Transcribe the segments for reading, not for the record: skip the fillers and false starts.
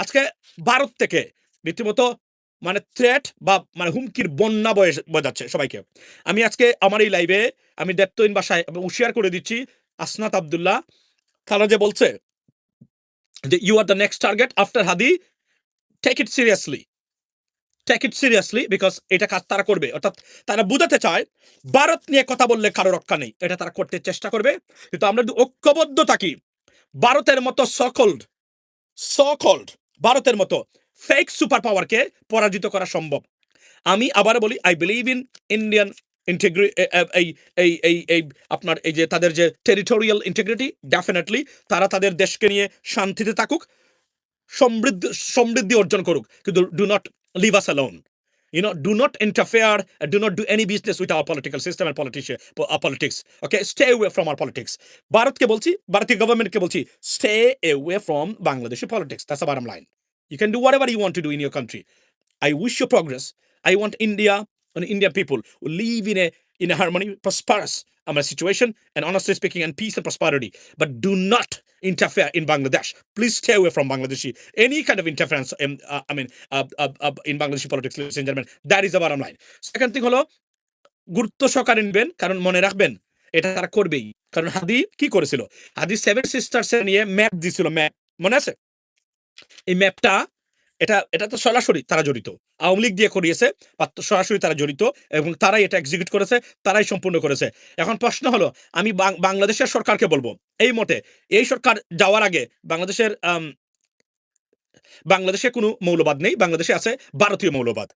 আজকে ভারত থেকে রীতিমতো মানে থ্রেট বা মানে হুমকির বন্যা বজাচ্ছে সবাইকে। আমি আজকে আমার এই লাইভে আমি দৈত্যহীন ভাষায় হুঁশিয়ার করে দিচ্ছি, আসনাত আব্দুল্লাহ তারা যে বলছে যে you are the next target after Hadi, take it seriously, take it seriously, because এটা কাজ তারা করবে। অর্থাৎ তারা বুঝাতে চায় ভারত নিয়ে কথা বললে কারো রক্ষা নেই, এটা তারা করতে চেষ্টা করবে। কিন্তু আমরা যদি ঐক্যবদ্ধ থাকি, ভারতের মতো সকল্ড সকল্ড ভারতের মতো ফেক সুপার পাওয়ারকে পরাজিত করা সম্ভব। আমি আবার বলি, আই বিলিভ ইন ইন্ডিয়ান ইন্টিগ্রি এই এই এই এই আপনার এই যে তাদের যে টেরিটোরিয়াল ইন্টিগ্রিটি, ডেফিনেটলি তারা তাদের দেশকে নিয়ে শান্তিতে থাকুক, সমৃদ্ধি সমৃদ্ধি অর্জন করুক, কিন্তু do not leave us alone. Do not interfere, do not do any business with our political system and politics. Okay, stay away from our politics. ভারতকে বলছি, ভারতীয় গভর্নমেন্টকে বলছি, stay away from Bangladeshi politics. That's the bottom line. You can do whatever you want to do in your country. I wish you progress. I want India and Indian people who live in a harmony, prosperous situation, and honestly speaking, and peace and prosperity. But do not interfere in Bangladesh. Please stay away from Bangladeshi. Any kind of interference, in Bangladeshi politics, ladies and gentlemen. That is the bottom line. Second thing হলো, গুরুত্ব সহকারে নিবেন, কারণ মনে রাখবেন এটা তারা করবেই। কারণ হাদি কি করেছিল, হাদি সেভেন সিস্টার্স নিয়ে ম্যাপ দিছিল, ম্যাপ মনে আছে? এই ম্যাপটা এটা এটা তো সরাসরি তারা জড়িত, আওয়ামী লীগ দিয়ে করিয়েছে, বা সরাসরি তারা জড়িত, এবং তারাই এটা এক্সিকিউট করেছে, তারাই সম্পূর্ণ করেছে। এখন প্রশ্ন হলো, আমি বাংলাদেশের সরকারকে বলবো, এই মতে এই সরকার যাওয়ার আগে বাংলাদেশে কোনো মৌলবাদ নেই, বাংলাদেশে আছে ভারতীয় মৌলবাদ।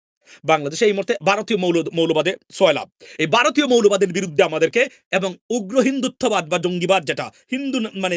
বাংলাদেশে এই মুহূর্তে ভারতীয় মৌলবাদে সয়লাভ। এই ভারতীয় মৌলবাদের বিরুদ্ধে আমাদেরকে, এবং উগ্র হিন্দুত্ববাদ বা জঙ্গিবাদ যেটা হিন্দু মানে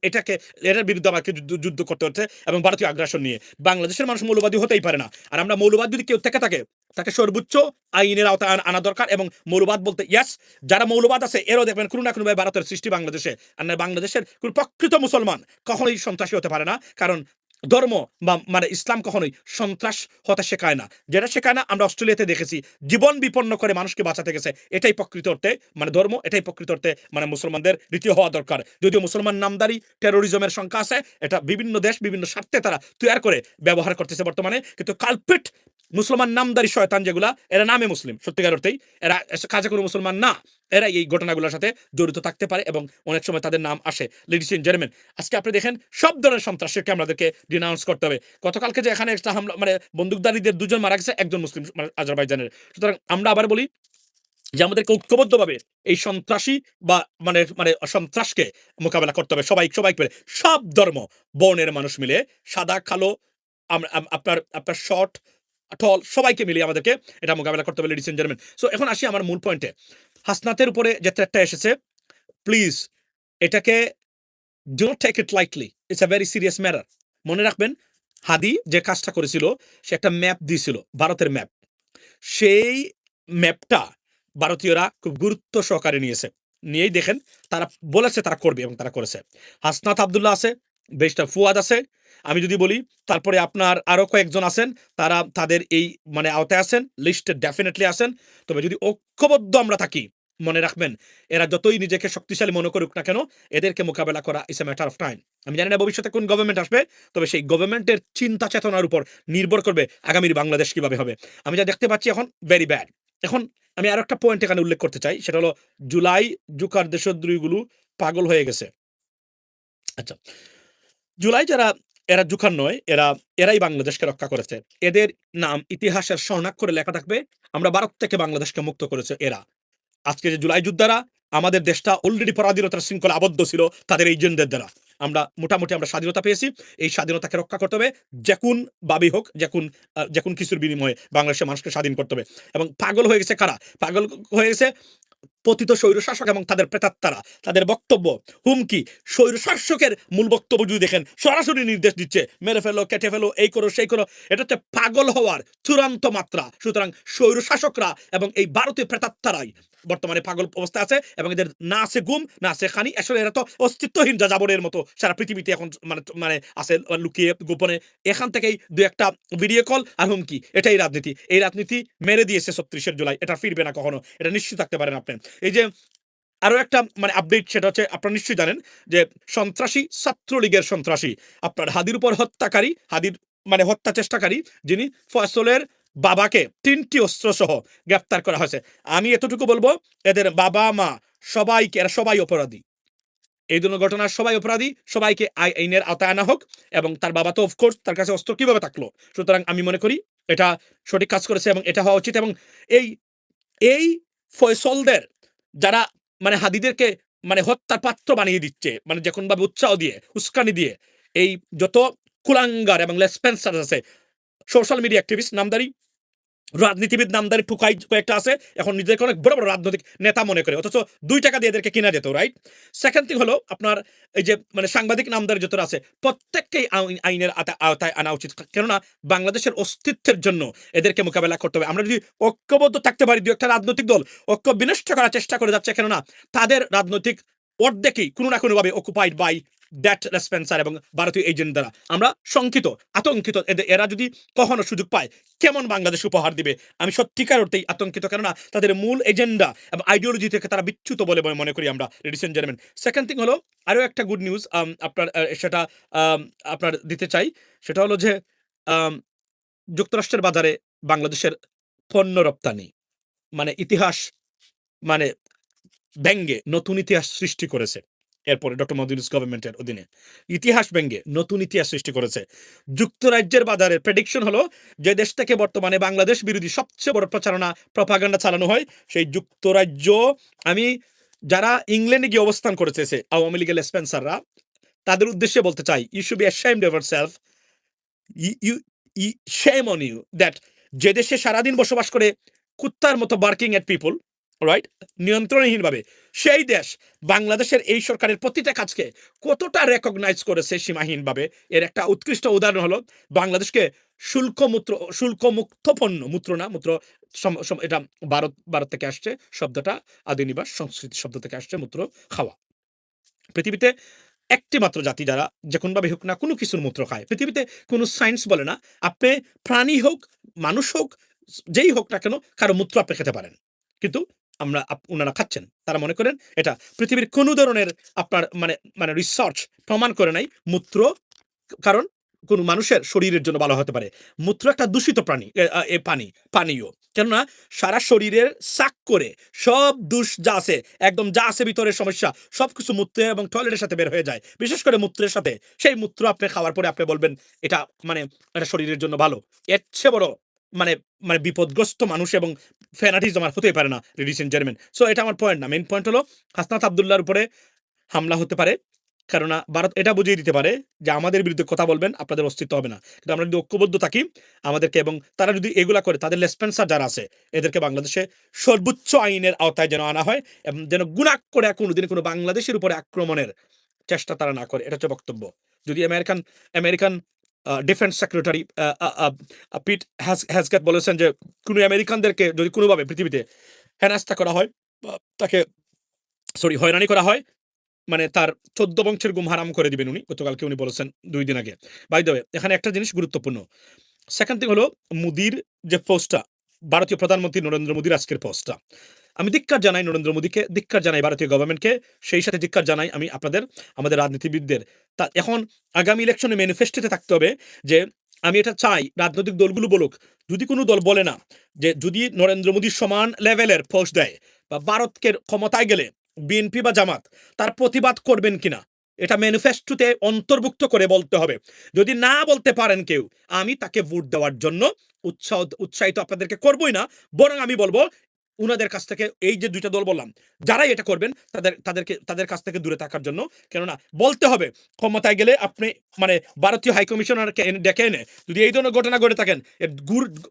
এটাকে, এটার বিরুদ্ধে আমাকে যুদ্ধ করতে হচ্ছে, এবং ভারতীয় আগ্রাসন নিয়ে। বাংলাদেশের মানুষ মৌলবাদী হতেই পারে না। আর আমরা মৌলবাদ যদি কেউ থেকে থাকে, তাকে সর্বোচ্চ আইনের আওতায় আনা দরকার। এবং মৌলবাদ বলতে ইয়াস, যারা মৌলবাদ আছে এরাও দেখবেন কোনো না কোনোভাবে ভারতের সৃষ্টি বাংলাদেশে। আর না, বাংলাদেশের কোন প্রকৃত মুসলমান কখনোই সন্ত্রাসী হতে পারে না, কারণ ধর্ম বা মানে ইসলাম কখনোই সন্ত্রাস হতে শেখায় না। যেটা শেখায় না, আমরা অস্ট্রেলিয়াতে দেখেছি, জীবন বিপন্ন করে মানুষকে বাঁচাতে গেছে। এটাই প্রকৃত অর্থে মানে ধর্ম, এটাই প্রকৃত অর্থে মানে মুসলমানদের রীতি হওয়া দরকার। যদিও মুসলমান নামদারি টেরোরিজমের সংখ্যা আছে, এটা বিভিন্ন দেশ বিভিন্ন স্বার্থে তারা তৈরি করে ব্যবহার করতেছে বর্তমানে। কিন্তু কালপিট মুসলমান নামদারি শয়তান যেগুলা, এরা নামে মুসলিম, সত্যিকার অর্থেই এরা কাজে কোনো মুসলমান না। এরা এই ঘটনাগুলোর সাথে জড়িত থাকতে পারে, এবং অনেক সময় তাদের নাম আসে। লেডিস এন্ড জেন্টলম্যান, আজকে আপনি দেখেন সব ধরনের সন্ত্রাসীকে আমাদেরকে ডিনাউন্স করতে হবে। গতকালকে যে এখানে একটা হামলা মানে বন্দুকধারীদের দুজন মারা গেছে, একজন মুসলিম মানে আজারবাইজানের। সুতরাং আমরা আবার বলি যে আমাদেরকে ঐক্যবদ্ধভাবে এই সন্ত্রাসী বা মানে মানে সন্ত্রাসকে মোকাবেলা করতে হবে, সবাই সবাই পেরে, সব ধর্ম বর্ণের মানুষ মিলে, সাদা কালো, আপনার আপনার শর্ট টল, সবাইকে মিলিয়ে আমাদেরকে এটা মোকাবেলা করতে হবে, লেডিস এন্ড জেন্টলম্যান। সো এখন আসি আমার মূল পয়েন্টে। হাসনাতের উপরে যে থ্রেটটা এসেছে, প্লিজ এটাকে do not take it lightly, it's a very serious matter. মনে রাখবেন, হাদি যে কাজটা করেছিল, সে একটা ম্যাপ দিয়েছিল, ভারতের ম্যাপ। সেই ম্যাপটা ভারতীয়রা খুব গুরুত্ব সহকারে নিয়েছে, নিয়েই দেখেন তারা বলেছে তারা করবে, এবং তারা করেছে। হাসনাত আব্দুল্লাহ আছে, বেশটা ফুয়াদ আছে, আমি যদি বলি, তারপরে আপনার আরো কয়েকজন আছেন, তারা তাদের এই মানে আওতায় আছেন, লিস্টে ডেফিনেটলি আছেন। তবে যদি ঐক্যবদ্ধ আমরা থাকি, মনে রাখবেন, এরা যতই নিজেকে শক্তিশালী মনে করুক না কেন, এদেরকে মোকাবেলা করা ইস এ ম্যাটার অফ টাইম। আমি জানি না ভবিষ্যতে কোন গভর্নমেন্ট আসবে, তবে সেই গভর্নমেন্টের চিন্তা চেতনার উপর নির্ভর করবে আগামীর বাংলাদেশ কিভাবে হবে। আমি যা দেখতে পাচ্ছি এখন, ভেরি ব্যাড। এখন আমি আরো একটা পয়েন্ট এখানে উল্লেখ করতে চাই, সেটা হলো জুলাই জুকার দেশদ্রোহীগুলো পাগল হয়ে গেছে। আচ্ছা, জুলাই যারা, এরা জুকার নয়, এরাই বাংলাদেশকে রক্ষা করেছে। এদের নাম ইতিহাসের স্বর্ণাক্ষরে লেখা থাকবে, আমরা ভারত থেকে বাংলাদেশকে মুক্ত করেছে এরা। আজকে যে জুলাই যোদ্ধারা, আমাদের দেশটা অলরেডি পরাধীনতার শৃঙ্খলা আবদ্ধ ছিল তাদের এই জেনদের দ্বারা। আমরা মোটামুটি আমরা স্বাধীনতা পেয়েছি। এই স্বাধীনতাকে রক্ষা করতে হবে, যে কোন ভাবেই হোক, যে কোন কিছুর বিনিময়ে বাংলাদেশের মানুষকে স্বাধীন করতে হবে। এবং পাগল হয়ে গেছে কারা? পাগল হয়ে গেছে পতিত স্বৈরশাসক এবং তাদের প্রেতাত্মারা। তাদের বক্তব্য হুমকি, স্বৈরশাসকের মূল বক্তব্য যদি দেখেন, সরাসরি নির্দেশ দিচ্ছে, মেরে ফেলো, কেটে ফেলো, এই করো সেই করো। এটা হচ্ছে পাগল হওয়ার চূড়ান্ত মাত্রা। সুতরাং স্বৈরশাসকরা এবং এই ভারতীয় প্রেতাত্মারাই বর্তমানে পাগল অবস্থায় আছে, এবং এদের না আছে গুম, না আছে খানি। আসলে এরা তো অস্তিত্বহীন যাযাবরের মতো সারা পৃথিবীতে এখন মানে মানে আছে লুকিয়ে গোপনে। এখান থেকেই দু একটা ভিডিও কল আর হুমকি, এটাই রাজনীতি। এই রাজনীতি মেরে দিয়েছে ৩৬ জুলাই, এটা ফিরবে না কখনো, এটা নিশ্চিত থাকতে পারেন আপনি। এই যে আরো একটা মানে আপডেট, সেটা হচ্ছে আপনারা নিশ্চয়ই জানেন যে সন্ত্রাসী, ছাত্রলীগের সন্ত্রাসী আপনার হাদির উপর হত্যাকারী, হাদির মানে হত্যা চেষ্টাকারী, যিনি ফয়সলের বাবাকে 3টি অস্ত্র সহ গ্রেফতার করা হয়েছে। আমি এতটুকু বলবো, এদের বাবা মা সবাইকে, এরা সবাই অপরাধী, এই ধরনের ঘটনার সবাই অপরাধী, সবাইকে আইনের আওতায় আনা হোক। এবং তার বাবা তো অফকোর্স, তার কাছে অস্ত্র কিভাবে থাকলো, সুতরাং আমি মনে করি এটা সঠিক কাজ করেছে এবং এটা হওয়া উচিত। এবং এই এই ফয়সলদের যারা মানে হাদিদেরকে মানে হত্যার পাত্র বানিয়ে দিচ্ছে, মানে যখন ভাবে উৎসাহ দিয়ে, উস্কানি দিয়ে, এই যত কুলাঙ্গার এবং লেসপেন্সার আছে, সোশ্যাল মিডিয়া অ্যাক্টিভিস্ট নামদারি, রাজনীতিবিদ নামদারি ঠুকাই কয়েকটা আছে, এখন নিজেকে অনেক বড় বড় রাজনৈতিক নেতা মনে করে, অথচ 2 টাকা দিয়ে এদেরকে কিনা যেত, রাইট? সেকেন্ড থিং হলো আপনার এই যে মানে সাংবাদিক নামদারি যত আছে, প্রত্যেককেই আইনের আওতায় আনা উচিত। কেননা বাংলাদেশের অস্তিত্বের জন্য এদেরকে মোকাবেলা করতে হবে। আমরা যদি ঐক্যবদ্ধ থাকতে পারি, দু একটা রাজনৈতিক দল ঐক্য বিনষ্ট করার চেষ্টা করে যাচ্ছে, কেননা তাদের রাজনৈতিক অর্ধেকই কোনো না কোনোভাবে অকুপাইড বাই দ্যাট লেসপেন্সার এবং ভারতীয় এজেন্ট দ্বারা। আমরা শঙ্কিত, আতঙ্কিত, এরা যদি কখনো সুযোগ পায় কেমন বাংলাদেশ উপহার দিবে, আমি সত্যিকার অর্থেই আতঙ্কিত, কেননা তাদের মূল এজেন্ডা এবং আইডিওলজি থেকে তারা বিচ্যুত বলে মনে করি আমরা, ladies and gentleman. Second thing হলো আরো একটা গুড নিউজ আপনার সেটা আপনার দিতে চাই, সেটা হলো যে আম, যুক্তরাষ্ট্রের বাজারে বাংলাদেশের পণ্য রপ্তানি মানে ইতিহাস মানে ব্যঙ্গে নতুন ইতিহাস সৃষ্টি করেছে। এরপরে ডক্টর মোহাম্মদ ইউনূস গভর্নমেন্টের অধীনে ইতিহাস ব্যঙ্গে নতুন ইতিহাস সৃষ্টি করেছে। যুক্তরাজ্যের বাজারের প্রেডিকশন হলো, যে দেশ থেকে বর্তমানে বাংলাদেশ বিরোধী সবচেয়ে বড় প্রচারণা, প্রপাগান্ডা চালানো হয়, সেই যুক্তরাজ্য। আমি যারা ইংল্যান্ডে গিয়ে অবস্থান করেছে আওয়ামী লীগের স্পেন্সাররা, তাদের উদ্দেশ্যে বলতে চাই, you should be ashamed of yourself, shame on you that যে দেশে সারাদিন বসবাস করে কুত্তার মতো বার্কিং এট পিপল, রাইট, নিয়ন্ত্রণহীনভাবে, সেই দেশ বাংলাদেশের এই সরকারের প্রতিটা কাজকে কতটা রেকগনাইজ করেছে সীমাহীনভাবে। এর একটা উৎকৃষ্ট উদাহরণ হলো বাংলাদেশকে শুল্কমুক্ত পণ্য, মূত্র না, মূত্র এটা ভারত থেকে আসছে শব্দটা, আদিনিবাস সংস্কৃতি শব্দ থেকে আসছে মূত্র খাওয়া। পৃথিবীতে একটি মাত্র জাতি যারা যে কোনোভাবে হোক না কোনো কিছুর মূত্র খায়, পৃথিবীতে কোনো সায়েন্স বলে না আপনি প্রাণী হোক, মানুষ হোক, যেই হোক না কেন, কারো মূত্র আপনি খেতে পারেন। কিন্তু ওনারা খাচ্ছেন, তারা মনে করেন এটা পৃথিবীর কোনো ধরনের আপনার মানে মানে রিসার্চ প্রমাণ করে নাই মূত্র, কারণ কোন মানুষের শরীরের জন্য ভালো হতে পারে। মূত্র একটা দূষিত প্রাণী, পানীয়, কেননা সারা শরীরের সাক করে সব দোষ যা আছে, একদম যা আছে ভিতরের সমস্যা সবকিছু মূত্রে এবং টয়লেটের সাথে বের হয়ে যায়, বিশেষ করে মূত্রের সাথে। সেই মূত্র আপনি খাওয়ার পরে আপনি বলবেন এটা মানে এটা শরীরের জন্য ভালো। এর চেয়ে বড় মানে মানে বিপদগ্রস্ত মানুষ এবং ফ্যানাটিজম আর হতেই পারে না, লেডিস এন্ড জেন্টলম্যান। সো এটা আমার পয়েন্ট না, মেইন পয়েন্ট হলো হাসনাত আব্দুল্লাহর উপরে হামলা হতে পারে, কেননা ভারত এটা বুঝিয়ে দিতে পারে যে আমাদের বিরুদ্ধে কথা বলবেন, আপনাদের অস্তিত্ব হবে না। কিন্তু আমরা যদি ঐক্যবদ্ধ থাকি আমাদেরকে, এবং তারা যদি এগুলা করে, তাদের লেসপেন্সার যারা আছে এদেরকে বাংলাদেশে সর্বোচ্চ আইনের আওতায় যেন আনা হয়, এবং যেন গুনাহ করে কোনোদিন কোনো বাংলাদেশের উপরে আক্রমণের চেষ্টা তারা না করে। এটা হচ্ছে বক্তব্য। যদি আমেরিকান আমেরিকান ডিফেন্স সেক্রেটারি পিট হ্যাজকেট বলেছেন যে কোনো আমেরিকানদেরকে যদি কোনোভাবে পৃথিবীতে হেনস্থা করা হয়, তাকে হয়রানি করা হয়, মানে তার 14 বংশের গুম হারাম করে দিবেন উনি, গতকালকে উনি বলেছেন 2 দিন আগে। বাই দ্য ওয়ে, এখানে একটা জিনিস গুরুত্বপূর্ণ। সেকেন্ড থিং হলো মোদির যে পোস্টটা, ভারতীয় প্রধানমন্ত্রী নরেন্দ্র মোদির আজকের পোস্টটা, আমি ধিক্কার জানাই নরেন্দ্র মোদিকে, ধিক্কার জানাই ভারতীয় গভর্নমেন্টকে, সেই সাথে ধিক্কার জানাই আমি আমাদের রাজনীতিবিদদের। তা এখন আগামী ইলেকশনে ম্যানিফেস্টোতে থাকতে হবে যে আমি এটা চাই রাজনৈতিক দলগুলো বলুক, যদি কোনো দল বলে না যে যদি নরেন্দ্র মোদির সমান লেভেলের পোস্ট দেয় বা ভারতকে ক্ষমতায় গেলে বিএনপি বা জামাত তার প্রতিবাদ করবেন কিনা, এটা ম্যানিফেস্টোতে অন্তর্ভুক্ত করে বলতে হবে। যদি না বলতে পারেন কেউ, আমি তাকে ভোট দেওয়ার জন্য উৎসাহিত আপনাদেরকে করবই না, বরং আমি বলবো উনাদের কাছ থেকে, এই যে 2টা দল বললাম, যারাই এটা করবেন তাদের কাছ থেকে দূরে থাকার জন্য। কেননা বলতে হবে ক্ষমতায় গেলে আপনি মানে ভারতীয় হাইকমিশনারকে ডেকে এনে যদি এই ধরনের ঘটনা ঘটে থাকেন, এর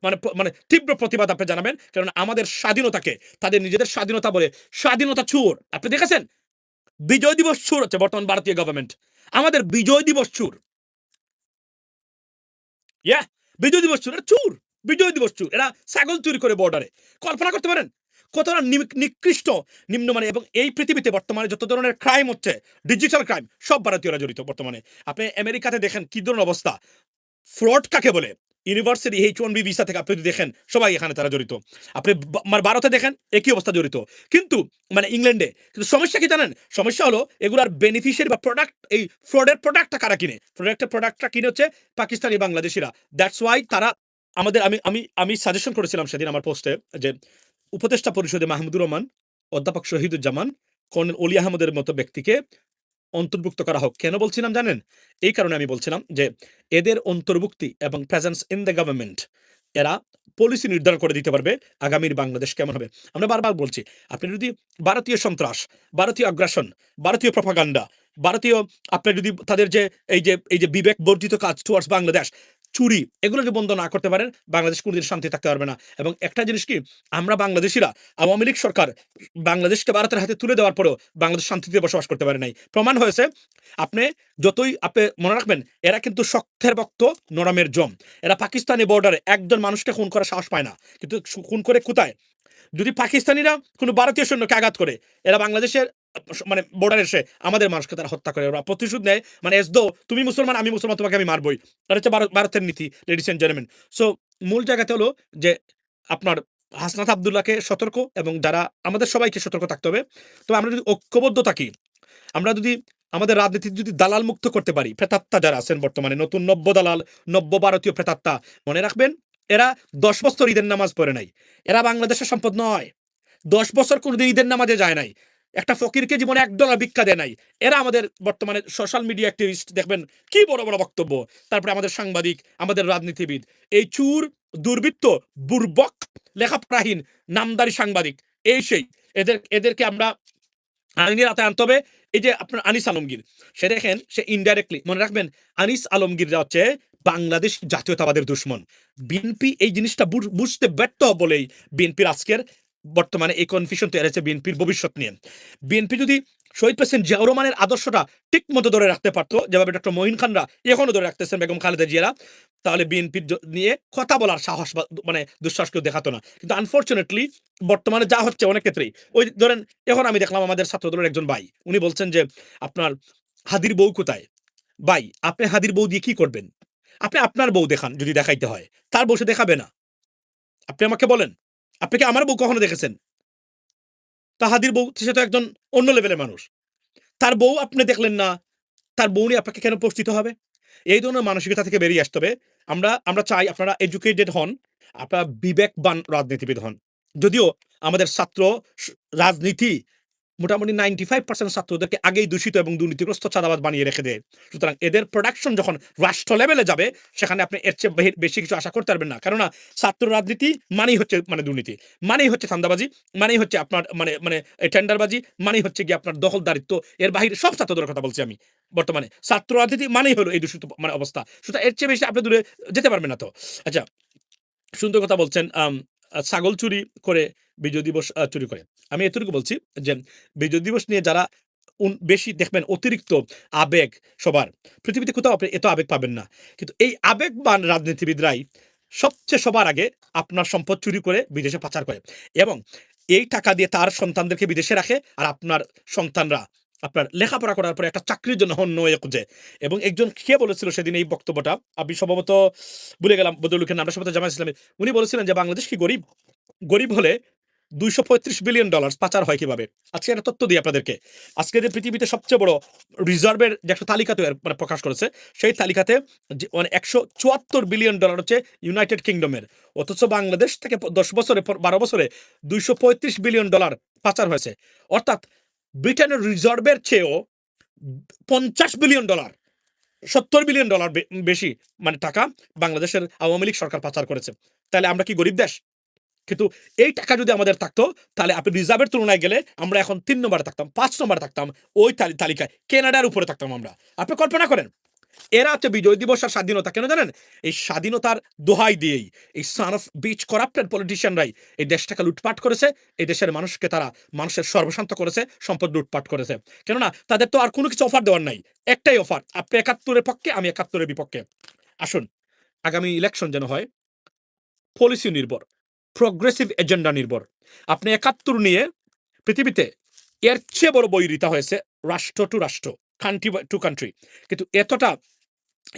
মানে মানে তীব্র প্রতিবাদ আপনি জানাবেন। কেননা আমাদের স্বাধীনতাকে তাদের নিজেদের স্বাধীনতা বলে, স্বাধীনতা চোর। আপনি দেখেছেন বিজয় দিবস চোর হচ্ছে বর্তমান ভারতীয় গভর্নমেন্ট, আমাদের বিজয় দিবস চোর। ইয়া, বিজয় দিবস চোর, চোর, বিজয় দিবস চোর। এরা ছাগল চুরি করে বর্ডারে, কল্পনা করতে পারেন কতটা নিকৃষ্ট নিম্নমানের। এবং এই পৃথিবীতে বর্তমানে যত ধরনের ক্রাইম হচ্ছে, ডিজিটাল ক্রাইম, সব ভারতীয়রা জড়িত বর্তমানে। আপনি আমেরিকাতে দেখেন কি ধরনের অবস্থা, ফ্রড কাকে বলে, ইউনিভার্সিটি H1B ভিসা থেকে আপনি যদি দেখেন সবাই এখানে তারা জড়িত। আপনি মানে ভারতে দেখেন একই অবস্থা জড়িত। কিন্তু মানে ইংল্যান্ডে। কিন্তু সমস্যা কি জানেন? সমস্যা হলো এগুলার বেনিফিশিয়ারি বা প্রোডাক্ট এই ফ্রডের প্রোডাক্টটা কারা কিনে? প্রোডাক্টটা কিনে হচ্ছে পাকিস্তানি বাংলাদেশীরা। দ্যাটস ওয়াই তারা আমাদের আমি সাজেশন করেছিলাম সেদিন আমার পোস্টে যে উপদেষ্টা পরিষদে মাহমুদুর রহমান, অধ্যাপক শহীদুজ্জামান, কর্নেল অলি আহমদের মতো ব্যক্তিকে অন্তর্ভুক্ত করা হোক। কেন বলছিলাম জানেন? এই কারণে আমি বলছিলাম যে এদের অন্তর্ভুক্তি এবং প্রেজেন্স ইন দ্য গভর্নমেন্ট এরা পলিসি নির্ধারণ করে দিতে পারবে আগামীর বাংলাদেশ কেমন হবে। আমরা বারবার বলছি, আপনি যদি ভারতীয় সন্ত্রাস, ভারতীয় আগ্রাসন, ভারতীয় প্রপাগান্ডা, ভারতীয় আপনি যদি তাদের যে এই যে বিবেক বর্জিত কাজ টুয়ার্ডস বাংলাদেশ, চুরি এগুলো যদি বন্ধ না করতে পারেন, বাংলাদেশ কোনদিন শান্তি থাকতে পারবে না। এবং একটা জিনিস কি, আমরা বাংলাদেশীরা আওয়ামী লীগ সরকার বাংলাদেশকে ভারতের হাতে তুলে দেওয়ার পরেও বাংলাদেশ শান্তিতে বসবাস করতে পারে নাই। প্রমাণ হয়েছে আপনি যতই আপনি মনে রাখবেন এরা কিন্তু শক্তের ভক্ত নরমের জম। এরা পাকিস্তানি বর্ডারে একজন মানুষকে খুন করার সাহস পায় না। কিন্তু খুন করে কোথায়? যদি পাকিস্তানিরা কোনো ভারতীয় সৈন্যকে আঘাত করে, এরা বাংলাদেশের মানে বর্ডারে এসে আমাদের মানুষকে তারা হত্যা করে। ওরা প্রতিশোধ নেয় মানে এস দো তুমি মুসলমান আমি মুসলমান তোমাকে আমি মারবই। এটা হচ্ছে ভারতের নীতি লেডিস এন্ড জেন্টলম্যান। সো মূল জায়গাতে হলো যে আপনার হাসনাত আব্দুল্লাহকে সতর্ক এবং যারা আমাদের সবাইকে সতর্ক থাকতে হবে। তবে আমরা যদি ঐক্যবদ্ধ থাকি, আমরা যদি আমাদের রাজনীতি যদি দালাল মুক্ত করতে পারি, প্রেতাত্মা যারা আছেন বর্তমানে নতুন নব্য দালাল, নব্য ভারতীয় প্রেতাত্মা, মনে রাখবেন এরা ১০ বছর ঈদের নামাজ পড়ে নাই। এরা বাংলাদেশের সম্পদ নয়। ১০ বছর কোনদিন ঈদের নামাজে যায় নাই। একটা ফকিরকে জীবনে $১ ভিক্ষা দেয় নাই। এরা আমাদের বর্তমানে সোশ্যাল মিডিয়া অ্যাক্টিভিস্ট দেখবেন কি বড়, বড় বক্তব্য। তারপরে আমাদের সাংবাদিক, আমাদের রাজনীতিবিদ। এই চুর, দুর্বৃত্ত, বুর্বক, লেখাপড়াহীন, নামধারী সাংবাদিক এই সেই এদেরকে আমরা আইনের আওতায় আনতে হবে। এই যে আপনার আনিস আলমগীর, সে দেখেন সে ইনডাইরেক্টলি মনে রাখবেন আনিস আলমগীররা হচ্ছে বাংলাদেশ জাতীয়তাবাদের দুশ্মন। বিএনপি এই জিনিসটা বুঝতে ব্যর্থ বলেই বিএনপির আজকের বর্তমানে এই কনফিউশন তৈরি হয়েছে বিএনপির ভবিষ্যৎ নিয়ে। বিএনপি যদি শহীদ প্রেসিডেন্ট জিয়াউর রহমানের আদর্শটা ঠিক মতো ধরে রাখতে পারতো, যেভাবে ডক্টর মঈন খানরা এখনো ধরে রাখতেছেন, বেগম খালেদা জিয়ারা, তাহলে বিএনপির নিয়ে কথা বলার সাহস বা মানে দুঃসাহস কেউ দেখাতো না। কিন্তু আনফরচুনেটলি বর্তমানে যা হচ্ছে অনেক ক্ষেত্রেই ওই ধরেন এখন আমি দেখলাম আমাদের ছাত্রদলের একজন ভাই উনি বলছেন যে আপনার হাদির বউ কোথায়? ভাই আপনি হাদির বউ দিয়ে কি করবেন? আপনি আপনার বউ দেখান যদি দেখাইতে হয়। তার বউ সে দেখাবে না। আপনি আমাকে বলেন, আপনি কি আমার বউ কখনো দেখেছেন? তা হাদির বউ সে তো একজন অন্য লেভেলের মানুষ। তার বউ আপনি দেখলেন না, তার বউ নিয়ে আপনাকে কেন প্রশ্নিত হবে? এই ধরনের মানসিকতা থেকে বেরিয়ে আসতে হবে। আমরা চাই আপনারা এডুকেটেড হন, আপনারা বিবেকবান রাজনীতিবিদ হন। যদিও আমাদের ছাত্র স রাজনীতি মোটামুটি 95% ছাত্রদেরকে আগেই দূষিত এবং দুর্নীতিগ্রস্ত চাঁদাবাজ বানিয়ে রেখে দেয়। সুতরাং এদের প্রোডাকশন যখন রাষ্ট্র লেভেলে যাবে, সেখানে আপনি এর চেয়ে বেশি কিছু আশা করতে পারবেন না। কেননা ছাত্র রাজনীতি মানেই হচ্ছে মানে দুর্নীতি, মানেই হচ্ছে ধান্দাবাজি, মানেই হচ্ছে আপনার মানে মানে টেন্ডারবাজি, মানেই হচ্ছে গিয়ে আপনার দখলদারিত্ব। এর বাহিরে সব ছাত্রদের কথা বলছি আমি। বর্তমানে ছাত্র রাজনীতি মানেই হলো এই দূষিত মানে অবস্থা। সুতরাং এর চেয়ে বেশি আপনি দূরে যেতে পারবেন না তো। আচ্ছা, সুন্দর কথা বলছেন। ছাগল চুরি করে বিজয় দিবস চুরি করে। আমি এতটুকু বলছি যে বিজয় দিবস নিয়ে যারা বেশি দেখবেন অতিরিক্ত আবেগ সবার, পৃথিবীতে কোথাও আপনি এত আবেগ পাবেন না। কিন্তু এই আবেগবান রাজনীতিবিদরাই সবচেয়ে সবার আগে আপনার সম্পদ চুরি করে বিদেশে পাচার করে এবং এই টাকা দিয়ে তার সন্তানদেরকে বিদেশে রাখে। আর আপনার সন্তানরা আপনার লেখাপড়া করার পরে একটা চাকরির জন্য অন্য হয়ে খুঁজে। এবং একজন কে বলেছিল সেদিন এই বক্তব্যটা, আমি সম্ভবত ভুলে গেলাম ভদ্রলোকের নামটা, সম্ভবত জামায়াত ইসলামী। উনি বলেছিলেন যে বাংলাদেশ কি গরিব? গরিব হলে $235 বিলিয়ন পাচার হয় কিভাবে? আজকে একটা তথ্য দিই আপনাদেরকে। আজকে যে পৃথিবীতে সবচেয়ে বড় রিজার্ভের যে একটা তালিকা মানে প্রকাশ করেছে, সেই তালিকাতে যে মানে $174 বিলিয়ন হচ্ছে ইউনাইটেড কিংডমের। অথচ বাংলাদেশ থেকে ১০ বছরে ১২ বছরে $235 বিলিয়ন পাচার হয়েছে। অর্থাৎ ব্রিটেনের রিজার্ভের চেয়েও $50 বিলিয়ন, $70 বিলিয়ন বেশি মানে টাকা বাংলাদেশের আওয়ামী লীগ সরকার পাচার করেছে। তাহলে আমরা কি গরিব দেশ? কিন্তু এই টাকা যদি আমাদের থাকতো, তাহলে আপনি রিজার্ভের তুলনায় গেলে আমরা এখন ৩ নম্বরে থাকতাম, ৫ নম্বরে থাকতাম, ওই তালিকায় কেনাডার উপরে থাকতাম আমরা। আপনি কল্পনা করেন। এরা হচ্ছে বিজয় দিবস আর স্বাধীনতা কেন জানেন? এই স্বাধীনতার দোহাই দিয়েই এই সন অফ বিচ করাপ্টেড পলিটিশিয়ানরাই এই দেশটাকে লুটপাট করেছে। এই দেশের মানুষকে তারা মানুষের সর্বশান্ত করেছে, সম্পদ লুটপাট করেছে। কেননা তাদের তো আর কোনো কিছু অফার দেওয়ার নাই। একটাই অফার, আপনি ৭১ এর পক্ষে, আমি ৭১ এর বিপক্ষে। আসুন, আগামী ইলেকশন যেন হয় পলিসি নির্ভর, প্রগ্রেসিভ এজেন্ডা নির্ভর। আপনি ৭১ নিয়ে পৃথিবীতে এর চেয়ে বড় বৈরিতা হয়েছে রাষ্ট্র টু রাষ্ট্র, কান্ট্রি টু কান্ট্রি। কিন্তু এতটা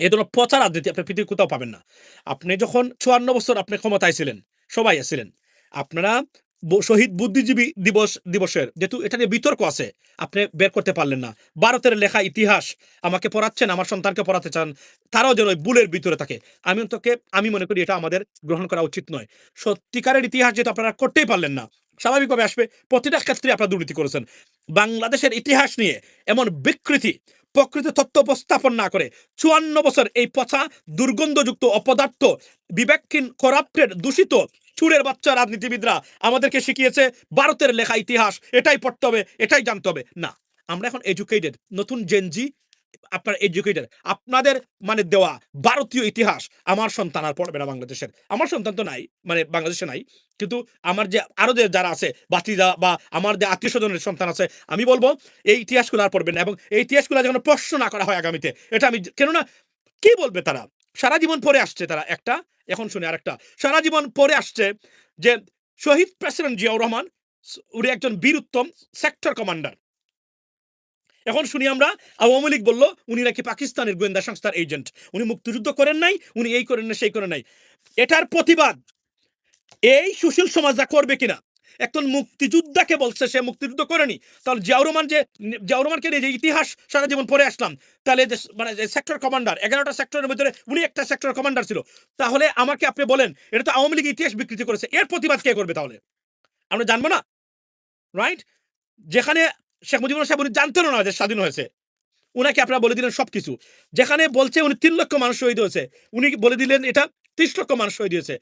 এই ধরনের পচা রাজনীতি আপনি পৃথিবীর কোথাও পাবেন না। আপনি যখন ৫৪ বছর আপনি ক্ষমতায় ছিলেন, সবাই ছিলেন। আপনারা শহীদ বুদ্ধিজীবী দিবসের যেহেতু এটা নিয়ে বিতর্ক আছে, আপনি বের করতে পারলেন না। ভারতের লেখা ইতিহাস আমাকে পড়াচ্ছেন, আমার সন্তানকে পড়াতে চান, তারাও যেন ওই ভুলের ভিতরে থাকে। আমি মনে করি এটা আমাদের গ্রহণ করা উচিত নয়। সত্যিকারের ইতিহাস যেহেতু আপনারা করতেই পারলেন না, স্বাভাবিকভাবে আসবে। প্রতিটা ক্ষেত্রে আপনারা দুর্নীতি করেছেন। বাংলাদেশের ইতিহাস নিয়ে এমন বিকৃতি, প্রকৃত তথ্য উপস্থাপন না করে ৫৪ বছর এই পচা, দুর্গন্ধযুক্ত, অপদার্থ, বিবেকহীন, করাপ্টেড, দূষিত, চুরের বাচ্চা রাজনীতিবিদরা আমাদেরকে শিখিয়েছে ভারতের লেখা ইতিহাস এটাই পড়তে হবে, এটাই জানতে হবে। না, আমরা এখন এডুকেটেড, নতুন জেনজি, আপনার এডুকেটেড। আপনাদের মানে দেওয়া ভারতীয় ইতিহাস আমার সন্তান আর পড়বে না বাংলাদেশের। আমার সন্তান তো নাই, মানে বাংলাদেশে নাই, কিন্তু আমার যে আরো যে যারা আছে বাতিজা বা আমার যে আত্মীয় স্বজনের সন্তান আছে, আমি বলবো এই ইতিহাসগুলো আর পড়বেন না। এবং এই ইতিহাসগুলো যেন প্রশ্ন না করা হয় আগামীতে, এটা আমি কেননা কি বলবে তারা? সারা জীবন পরে আসছে তারা একটা, এখন শুনে আরেকটা, সারা জীবন পরে আসছে যে শহীদ প্রেসিডেন্ট জিয়াউর রহমান উনি একজন বীরুত্তম সেক্টর কমান্ডার। এখন শুনি আমরা আওয়ামী লীগ বলল উনি নাকি পাকিস্তানের গোয়েন্দা সংস্থার এজেন্ট, উনি মুক্তিযুদ্ধ করেন নাই, উনি এই করেন না, সেই করেন নাই। এটার প্রতিবাদ এই সুশীল সমাজরা করবে কিনা? একজন মুক্তিযোদ্ধাকে বলছে সে মুক্তিযুদ্ধ করেনি, তাহলে জিয়াউর রহমানকে নিয়ে যে ইতিহাস সারা জীবন পড়ে আসলাম, তাহলে মানে যে সেক্টর কমান্ডার 11টা সেক্টরের ভিতরে উনি একটা সেক্টর কমান্ডার ছিল, তাহলে আমাকে আপনি বলেন এটা তো আওয়ামী লীগ ইতিহাস বিকৃতি করেছে, এর প্রতিবাদ কে করবে তাহলে? আমরা জানবো না, রাইট? যেখানে শেখ মুজিবুর সাহেব উনি জানতেন না যে স্বাধীন হয়েছে, উনাকে আপনারা বলে দিলেন সবকিছু। যেখানে বলছে উনি ৩ লক্ষ মানুষ শহীদ হয়েছে, উনি বলে দিলেন এটা ৩০ লক্ষ মানুষ শহীদ হয়েছে।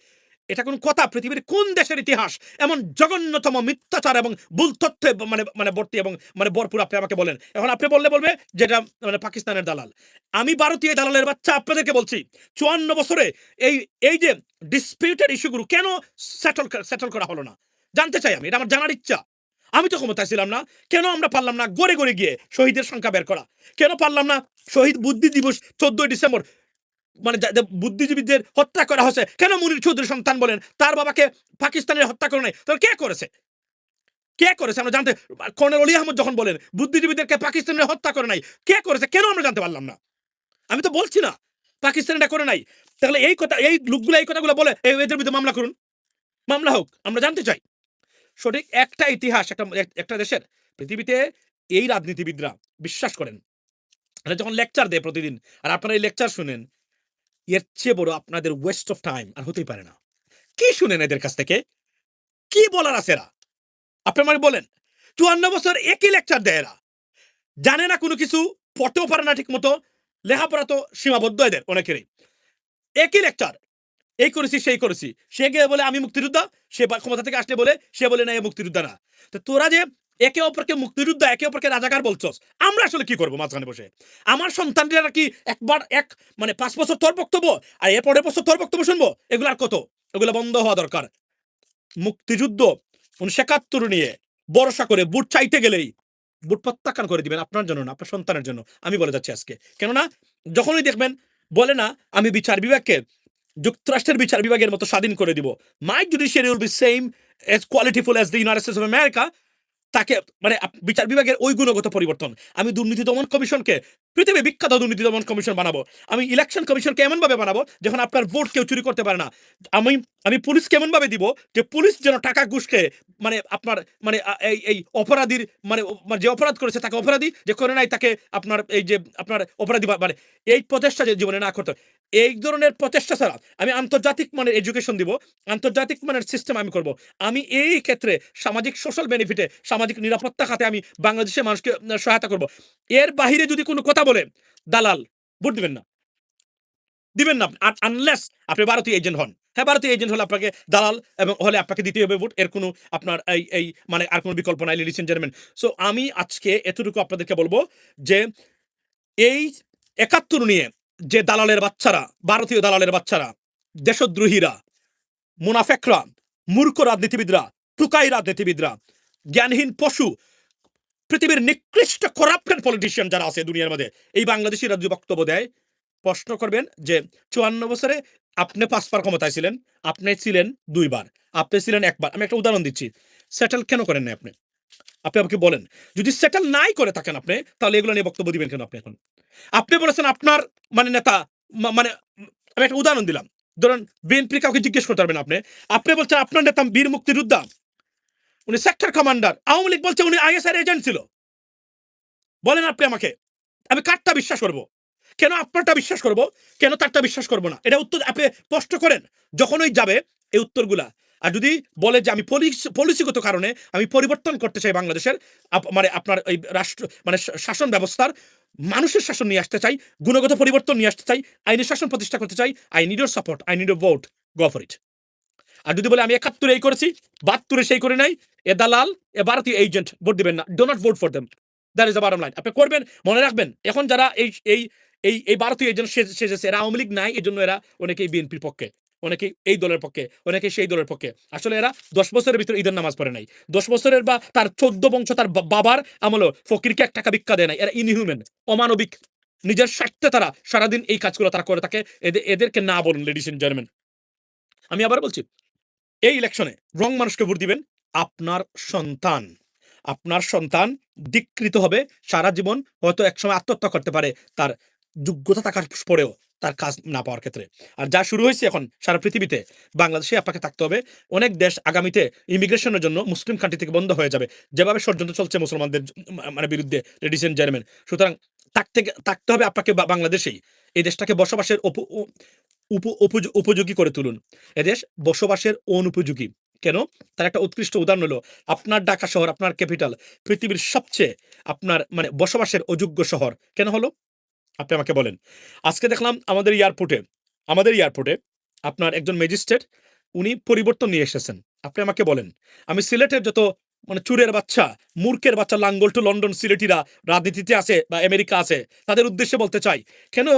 এটা কোন কথা? পৃথিবীর কোন দেশের ইতিহাস এমন জঘন্যতম মিথ্যাচার এবং ভুল তথ্যে মানে মানে ভর্তি এবং মানে ভরপুর? আপনি আমাকে বলেন। এখন আপনি বলবে যেটা মানে পাকিস্তানের দালাল। আমি ভারতীয় দালালের বাচ্চা আপনাদেরকে বলছি, ৫৪ বছরে এই এই যে ডিসপিউটেড ইস্যুগুলো কেন সেটল করা হলো না? জানতে চাই আমি, এটা আমার জানার ইচ্ছা। আমি তো ক্ষমতায় ছিলাম না, কেন আমরা পারলাম না গড়ে গড়ে গিয়ে শহীদের সংখ্যা বের করা? কেন পারলাম না শহীদ বুদ্ধি দিবস ১৪ই ডিসেম্বর মানে বুদ্ধিজীবীদের হত্যা করা হয়েছে, কেন মুনির চৌধুরী সন্তান বলেন তার বাবাকে পাকিস্তানের হত্যা করে নাই? তাহলে কে করেছে? কে করেছে আমরা জানতে, কর্নেল অলি আহমদ যখন বলেন বুদ্ধিজীবীদেরকে পাকিস্তানের হত্যা করে নাই, কে করেছে? কেন আমরা জানতে পারলাম না? আমি তো বলছি না পাকিস্তান এটা করে নাই। তাহলে এই কথা, এই লোকগুলো এই কথাগুলো বলে এদের বিরুদ্ধে মামলা করুন, মামলা হোক, আমরা জানতে চাই। সঠিক একটা ইতিহাস একটা দেশের পৃথিবীতে এই রাজনীতিবিদরা বিশ্বাস করেন, এরা যখন লেকচার দেয় প্রতিদিন, আর আপনারা এই লেকচার শুনেন, এর চেয়ে বড় আপনাদের ওয়েস্ট অফ টাইম আর হতেই পারে না। কি শুনেন এদের কাছ থেকে? কি বলার আছে এরা? আপনি আমাকে বলেন। ৫৪ বছর একই লেকচার দেয় এরা, জানে না কোনো কিছু, পড়তেও পারে না ঠিক মতো, লেখাপড়া তো সীমাবদ্ধ এদের অনেকেরই। একই লেকচার, এই করেছি সেই করেছি, সে গিয়ে বলে আমি মুক্তিযোদ্ধা, সে ক্ষমতা থেকে আসলে বলে সে বলে না এ মুক্তিযোদ্ধা না। তো তোরা যে একে অপরকে মুক্তিযোদ্ধা, একে অপরকে রাজাকার বলছস, আমরা আসলে কি করবো মাঝখানে বসে? আমার সন্তানরা কি একবার মানে ৫ বছর তোর বক্তব্য আর এর পরের বছর তোর বক্তব্য শুনবো? এগুলো আর কত? এগুলো বন্ধ হওয়া দরকার। মুক্তিযুদ্ধ ১৯৭১ নিয়ে ভরসা করে বুট চাইতে গেলেই বুট প্রত্যাখ্যান করে দিবেন, আপনার জন্য না, আপনার সন্তানের জন্য। আমি বলে যাচ্ছি আজকে, কেননা যখনই দেখবেন বলে না আমি বিচার বিভাগকে যুক্তরাষ্ট্রের বিচার বিভাগের মতো স্বাধীন করে দিব, my judiciary will be same as qualityful as the United States of America, তাকে মানে বিচার বিভাগের ওই গুণগত পরিবর্তন। আমি দুর্নীতি দমন কমিশনকে পৃথিবী বিখ্যাত দুর্নীতি দমন কমিশন বানাবো। আমি ইলেকশন কমিশনকে এমন ভাবে বানাবো যখন আপনার ভোট কেউ চুরি করতে পারে না। আমি আমি পুলিশ কেমন ভাবে দিব যে পুলিশ যেন টাকা ঘুষ খেয়ে মানে আপনার মানে এই অপরাধীর মানে যে অপরাধ করেছে তাকে অপরাধী, যে করে নাই তাকে আপনার এই যে আপনার অপরাধী মানে এই প্রচেষ্টা যে জীবনে না করতে, এই ধরনের প্রচেষ্টা ছাড়া আমি আন্তর্জাতিক মানের এডুকেশন দিব, আন্তর্জাতিক মানের সিস্টেম আমি করব। আমি এই ক্ষেত্রে সামাজিক সোশ্যাল বেনিফিটে, সামাজিক নিরাপত্তা খাতে আমি বাংলাদেশের মানুষকে সহায়তা করব। এর বাহিরে যদি কোনো কথা বলে দালাল, ভোট দিবেন না, দিবেন না, আনলেস আপনি ভারতীয় এজেন্ট হন। হ্যাঁ, ভারতীয় এজেন্ট হলে আপনাকে দালাল এবং হলে আপনাকে দিতে হবে ভোট, এর কোনো আপনার এই মানে আর কোনো বিকল্প নাই, লেডিস এন্ড জেন্টলম্যান। সো আমি আজকে এতটুকু আপনাদেরকে বলবো যে এই ৭১ নিয়ে যে দালালের বাচ্চারা, ভারতীয় দালালের বাচ্চারা, দেশদ্রোহীরা, মুনাফেকরা, মূর্খ রাজনীতিবিদরা, টুকাই রাজনীতিবিদরা, জ্ঞানহীন পশু, পৃথিবীর নিকৃষ্ট করাপ্টেড পলিটিশিয়ান যারা আছে দুনিয়ার মধ্যে, এই বাংলাদেশি রাজ্য বক্তব্য দেয়, প্রশ্ন করবেন যে ৫৪ বছরে আপনি ৫ বার ক্ষমতায় ছিলেন, আপনি ছিলেন ২ বার, আপনি ছিলেন ১ বার। আমি একটা উদাহরণ দিচ্ছি, সেটেল কেন করেন না আপনি? আপনি আমাকে বলেন, যদি সেটেল নাই করে থাকেন আপনি, তাহলে এগুলো নিয়ে বক্তব্য দিবেন কেন আপনি এখন? আপনি বলেছেন আপনার মানে নেতা মানে আমি একটা উদাহরণ দিলাম। ধরুন বিএনপি কাউকে জিজ্ঞেস করতে পারবেন আপনি। আপনি বলছেন আপনার নেতা বীর মুক্তিযোদ্ধা, উনি সেক্টর কমান্ডার। আওয়ামী লীগ বলছে উনি আইএসআই এজেন্ট ছিল। বলেন আপনি আমাকে, আমি কারটা বিশ্বাস করব? কেন আপনারটা বিশ্বাস করব? কেন তারটা বিশ্বাস করব না? এটা উত্তর আপনি স্পষ্ট করেন। যখনই যাবে এই উত্তরগুলা। আর যদি বলে যে আমি পলিসিগত কারণে আমি পরিবর্তন করতে চাই বাংলাদেশের মানে আপনার এই রাষ্ট্র মানে শাসন ব্যবস্থার মানুষের শাসন নিয়ে আসতে চাই, গুণগত পরিবর্তন নিয়ে আসতে চাই, আইনি শাসন প্রতিষ্ঠা করতে চাই, I need your support, I need your vote, go for it. আর যদি বলে আমি ৭১ এই করেছি, ৭২ সেই করে নাই, এ দালাল, এ ভারতীয় এজেন্ট, ভোট দিবেন না। Do not vote for them. That is the bottom line. আপনি করবেন, মনে রাখবেন এখন যারা এই ভারতীয় এজেন্ট সেজেছে, এরা আওয়ামী লীগ নাই, এজন্য এরা অনেকেই বিএনপির পক্ষে, অনেকেই এই দলের পক্ষে, অনেকেই সেই দলের পক্ষে। আসলে এরা ১০ বছরের ভিতরে ঈদের নামাজ পড়ে নাই। 10 বছরের বা তার ১৪ বংশ তার বাবার আমলও ফকিরকে ১ টাকা ভিক্ষা দেয় নাই। এরা ইনহিউম্যান, অমানবিক। নিজের স্বার্থে তারা সারাদিন এই কাজগুলো তারা করে থাকে। এদেরকে না বলুন লেডিস এন্ড জেন্টলম্যান। আমি আবার বলছি, এই ইলেকশনে রং মানুষকে ভোট দিবেন। আপনার সন্তান, আপনার সন্তান ধিক্কৃত হবে সারা জীবন, হয়তো একসময় আত্মহত্যা করতে পারে তার যোগ্যতা থাকার পরেও, তার কাজ না পাওয়ার ক্ষেত্রে। আর যা শুরু হয়েছে এখন সারা পৃথিবীতে, বাংলাদেশে আপনাকে থাকতে হবে। অনেক দেশ আগামীতে ইমিগ্রেশনের জন্য মুসলিম কান্ট্রি থেকে বন্ধ হয়ে যাবে, যেভাবে ষড়যন্ত্র চলছে মুসলমানদের মানে বিরুদ্ধে, লেডিস এন্ড জেন্টলম্যান। সুতরাং থাকতে হবে আপনাকে বাংলাদেশেই। এই দেশটাকে বসবাসের উপযোগী করে তুলুন। এদেশ বসবাসের অনুপযোগী। কেন? তার একটা উৎকৃষ্ট উদাহরণ হলো আপনার ঢাকা শহর, আপনার ক্যাপিটাল, পৃথিবীর সবচেয়ে আপনার মানে বসবাসের অযোগ্য শহর কেন হলো? আপনি আমাকে বলেন। আজকে দেখলাম আমাদের এয়ারপোর্টে আপনার একজন ম্যাজিস্ট্রেট, উনি পরিবর্তন নিয়ে এসেছেন। আপনি আমাকে বলেন, আমি সিলেটের যত মানে চুরের বাচ্চা, মূর্খের বাচ্চা, লাঙ্গল টু লন্ডন সিলেটিরা রাজনীতিতে আছে বা আমেরিকা আছে, তাদের উদ্দেশ্যে বলতে চাই, কেন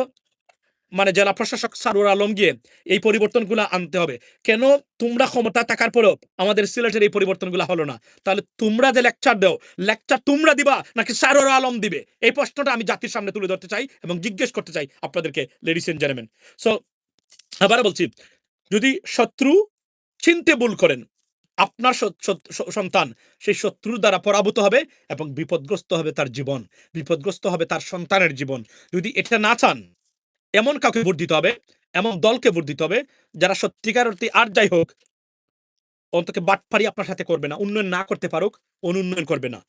মানে জেলা প্রশাসক সারোয়ার আলম গিয়ে এই পরিবর্তনগুলো আনতে হবে? কেন তোমরা ক্ষমতা থাকার পরেও আমাদের সিলেটের এই পরিবর্তনগুলো হলো না? তাহলে তোমরা যে লেকচার দাও, লেকচার তোমরা দিবা নাকি সারোয়ার আলম দিবে? এই প্রশ্নটা আমি জাতির সামনে তুলে ধরতে চাই এবং জিজ্ঞেস করতে চাই আপনাদেরকে, লেডিস এন্ড জেন্টলম্যান। সো আবার বলছি, যদি শত্রু চিনতে ভুল করেন, আপনার সন্তান সেই শত্রুর দ্বারা পরাভূত হবে এবং বিপদগ্রস্ত হবে তার জীবন, বিপদগ্রস্ত হবে তার সন্তানের জীবন। যদি এটা না চান, এমন কাউকে ভোট দিতে হবে, এমন দলকে ভোট দিতে হবে যারা সত্যিকার অর্থে, আর যাই হোক, অন্তত বাটপারি আপনার সাথে করবে না, উন্নয়ন না করতে পারুক, অনুন্নয়ন করবে না।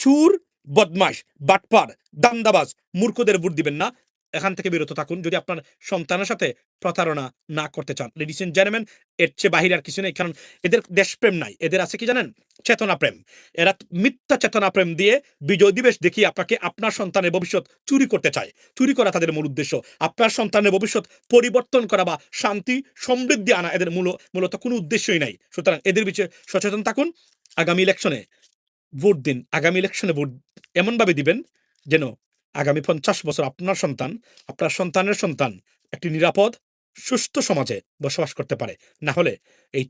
চুর, বদমাশ, বাটপার, দান্দাবাজ, মূর্খদের ভোট দিবেন না। এখান থেকে বিরত থাকুন যদি আপনার সন্তানের সাথে প্রতারণা না করতে চান। লেডিস এন্ড জেন্টলম্যান, এর চেয়ে বাহিরে আর কিছু নেই। কারণ এদের দেশপ্রেম নাই, এদের আছে কি জানেন? চেতনা প্রেম। এরা মিথ্যা চেতনা প্রেম দিয়ে বিজয় দিবস দেখিয়ে আপনাকে আপনার সন্তানের ভবিষ্যৎ চুরি করতে চায়। চুরি করা তাদের মূল উদ্দেশ্য। আপনার সন্তানের ভবিষ্যৎ পরিবর্তন করা বা শান্তি সমৃদ্ধি আনা এদের মূলত কোনো উদ্দেশ্যই নাই। সুতরাং এদের বিষয়ে সচেতন থাকুন। আগামী ইলেকশনে ভোট দিন। আগামী ইলেকশনে ভোট এমনভাবে দিবেন যেন আগামী ৫০ বছর আপনার সন্তান, আপনার সন্তানের সন্তান একটি নিরাপদ, সুস্থ সমাজে বসবাস করতে পারে। না হলে এই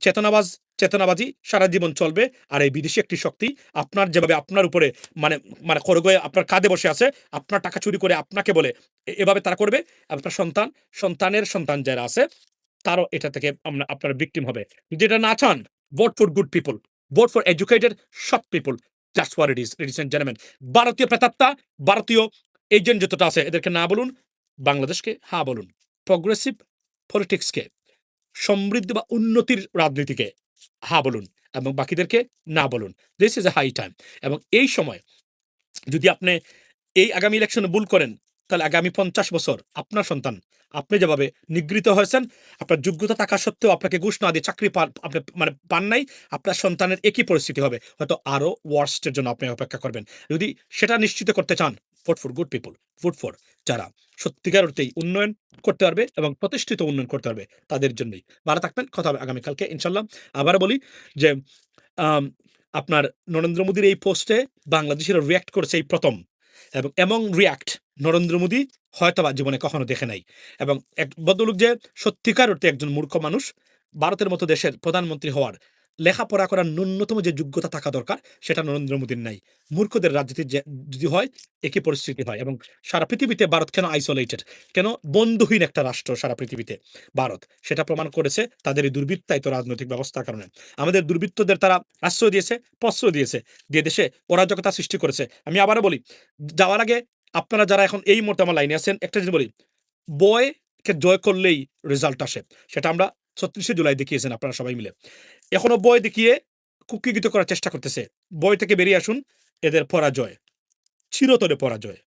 চেতনাবাজি সারা জীবন চলবে। আর এই বিদেশি একটি শক্তি আপনার যেভাবে আপনার উপরে মানে মানে খড়গয়ে আপনার কাঁধে বসে আছে, আপনার টাকা চুরি করে আপনাকে বলে এভাবে তারা করবে। আপনার সন্তানের সন্তান যারা আছে, তারও এটা থেকে আপনার ভিকটিম হবে। যদি এটা না চান, vote for good people, vote for educated সৎ people. That's what it is, ladies and gentleman. ভারতীয় প্রেতাত্মা, ভারতীয় এজেন্ট যতটা আছে, এদেরকে না বলুন। বাংলাদেশকে হ্যাঁ বলুন। প্রগ্রেসিভ পলিটিক্সকে, সমৃদ্ধি বা উন্নতির রাজনীতিকে হ্যাঁ বলুন এবং বাকিদেরকে না বলুন। This is a high time. এবং এই সময় যদি আপনি এই আগামী ইলেকশনে ভুল করেন, তাহলে আগামী ৫০ বছর আপনার সন্তান, আপনি যেভাবে নিগৃহীত হয়েছেন, আপনার যোগ্যতা থাকা সত্ত্বেও আপনাকে ঘুষ না দিয়ে চাকরি আপনি মানে পান নাই, আপনার সন্তানের একই পরিস্থিতি হবে। হয়তো আরো ওয়ার্স্টের জন্য আপনি অপেক্ষা করবেন। যদি সেটা নিশ্চিত করতে চান, vote for good people, vote for যারা সত্যিকার অর্থেই উন্নয়ন করতে পারবে এবং প্রতিষ্ঠিত উন্নয়ন করতে পারবে, তাদের জন্যই। ভালো থাকবেন। কথা হবে আগামীকালকে ইনশাল্লাহ। আবার বলি যে আম আপনার নরেন্দ্র মোদীর এই পোস্টে বাংলাদেশিরা রিঅ্যাক্ট করেছে এই প্রথম। এবং এমন রিঅ্যাক্ট নরেন্দ্র মোদী হয়তোবা জীবনে কখনো দেখে নাই। এবং এক ভদ্রলোক যে সত্যিকার অর্থে একজন মূর্খ মানুষ, ভারতের মতো দেশের প্রধানমন্ত্রী হওয়ার লেখাপড়া করার ন্যূনতম যে যোগ্যতা থাকা দরকার সেটা নরেন্দ্র মোদীর নাই। মূর্খদের রাজনীতি যদি হয় একই পরিস্থিতি হয়। এবং সারা পৃথিবীতে ভারত কেন আইসোলেটেড, কেন বন্ধুহীন একটা রাষ্ট্র সারা পৃথিবীতে ভারত, সেটা প্রমাণ করেছে তাদের এই দুর্বৃত্তায়িত রাজনৈতিক ব্যবস্থার কারণে। আমাদের দুর্বৃত্তদের তারা আশ্রয় দিয়েছে, প্রশ্রয় দিয়েছে, দিয়ে দেশে অরাজকতা সৃষ্টি করেছে। আমি আবারও বলি, যাওয়ার আগে আপনারা যারা এখন এই মুহূর্তে আমার লাইনে আছেন, একটা জিনিস বলি, বয়কে জয় করলেই রেজাল্ট আসে। সেটা আমরা ৩৬শে জুলাই দেখিয়েছেন আপনারা সবাই মিলে। এখনো বয় দেখিয়ে কুক্ষিগত করার চেষ্টা করতেছে। বয় থেকে বেরিয়ে আসুন, এদের পরাজয়, চিরতরে পরাজয়।